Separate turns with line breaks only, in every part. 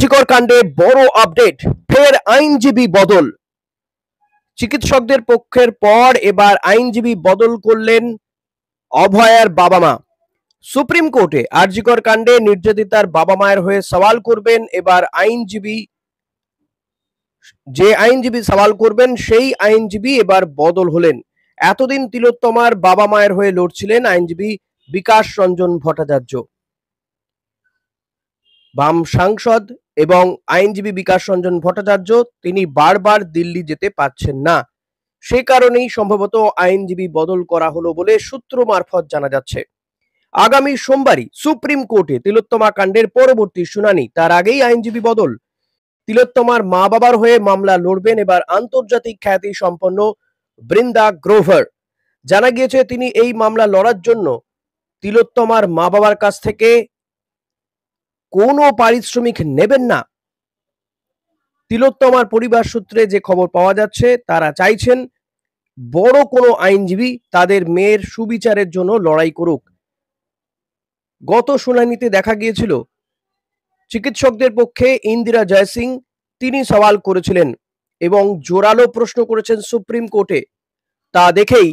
আরজিকর কাণ্ডে বড় আপডেট, ফের আইনজীবী বদল। চিকিৎসকদের পক্ষের পর এবার আইনজীবী বদল করলেন অভয়ার বাবা মা। সুপ্রিম কোর্টে আরজিকর কাণ্ডে নির্যাতিতার বাবা মায়ের হয়ে সওয়াল করবেন এবার আইনজীবী। যে আইনজীবী সওয়াল করবেন সেই আইনজীবী এবার বদল হলেন। এতদিন তিলোত্তমার বাবা মায়ের হয়ে লড়ছিলেন আইনজীবী বিকাশ রঞ্জন ভট্টাচার্য। বাম সাংসদ এবং আইনজীবী বিকাশ রঞ্জন ভট্টাচার্য তিনি বারবার দিল্লি যেতে পারছেন না, সে কারণেই সম্ভবত আইনজীবী বদল করা হলো বলে সূত্র মারফত জানা যাচ্ছে। আগামী সোমবারই সুপ্রিম কোর্টে তিলোত্তমা কাণ্ডের পরবর্তী শুনানি, তার আগেই আইনজীবী বদল। তিলোত্তমার মা বাবার হয়ে মামলা লড়বেন এবার আন্তর্জাতিক খ্যাতি সম্পন্ন বৃন্দা গ্রোভার। জানা গিয়েছে তিনি এই মামলা লড়ার জন্য তিলোত্তমার মা বাবার কাছ থেকে কোনো পারিশ্রমিক নেবেন না। তিলোত্তমার পরিবার সূত্রে যে খবর পাওয়া যাচ্ছে, তারা চাইছেন বড় কোনো আইনজীবী তাদের মেয়ের সুবিচারের জন্য লড়াই করুক। গত শুনানিতে দেখা গিয়েছিল চিকিৎসকদের পক্ষে ইন্দিরা জয়সিং তিনি সওয়াল করেছিলেন এবং জোরালো প্রশ্ন করেছেন সুপ্রিম কোর্টে। তা দেখেই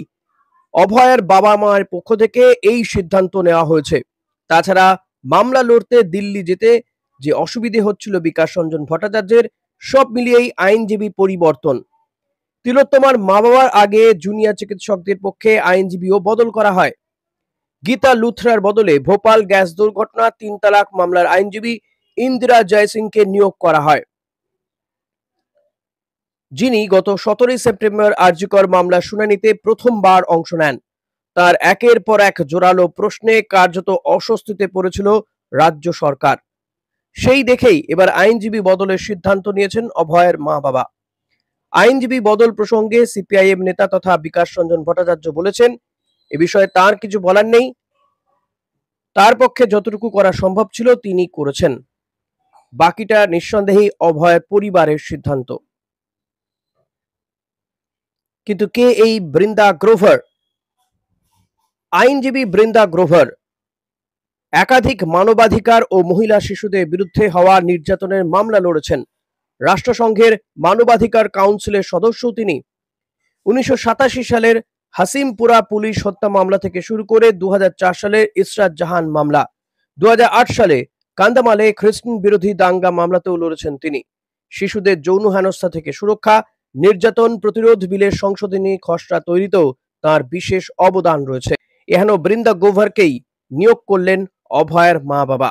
অভয়ার বাবা মায়ের পক্ষ থেকে এই সিদ্ধান্ত নেওয়া হয়েছে। তাছাড়া মামলা লড়তে দিল্লি যেতে যে অসুবিধে হচ্ছিল বিকাশ রঞ্জন ভট্টাচার্যের, সব মিলিয়েই আইনজীবী পরিবর্তন। তিলোত্তমার মা বাবার আগে জুনিয়র চিকিৎসকদের পক্ষে আইনজীবীও বদল করা হয়। গীতা লুথরার বদলে ভোপাল গ্যাস দুর্ঘটনা 3 তালাক মামলার আইনজীবী ইন্দিরা জয়সিংকে নিয়োগ করা হয়, যিনি গত 17 সেপ্টেম্বর আরজিকর মামলা শুনানিতে প্রথমবার অংশ নেন। তার একের পর এক জোরালো প্রশ্নে কার্যত অস্বস্তিতে পড়েছিল রাজ্য সরকার। সেই দেখেই এবার আইনজীবী বদলের সিদ্ধান্ত নিয়েছেন অভয়ের মা বাবা। আইনজীবী বদল প্রসঙ্গে সিপিআইএম নেতা তথা বিকাশ রঞ্জন ভট্টাচার্য বলেছেন, এ বিষয়ে তার কিছু বলার নেই, তার পক্ষে যতটুকু করা সম্ভব ছিল তিনি করেছেন, বাকিটা নিঃসন্দেহেই অভয়ের পরিবারের সিদ্ধান্ত। কিন্তু কে এই বৃন্দা গ্রোভার? আইনজীবী বৃন্দা গ্রোভার একাধিক মানবাধিকার ও মহিলা শিশুদের বিরুদ্ধে হওয়া নির্যাতনের মামলা লড়েছেন। রাষ্ট্রসংঘের মানবাধিকার কাউন্সিলের সদস্য তিনি। 1987 সালের হাসিমপুরা পুলিশ হত্যা মামলা থেকে শুরু করে 2004 সালের ইসরাত জাহান মামলা, 2008 সালে কান্দামালে খ্রিস্টান বিরোধী দাঙ্গা মামলাতেও লড়েছেন তিনি। শিশুদের যৌন হেনস্থা থেকে সুরক্ষা, নির্যাতন প্রতিরোধ বিলের সংশোধনী খসড়া তৈরিতেও তার বিশেষ অবদান রয়েছে। এহেন বৃন্দা গ্রোভারকেই নিয়োগ করলেন অভয়ের মা বাবা।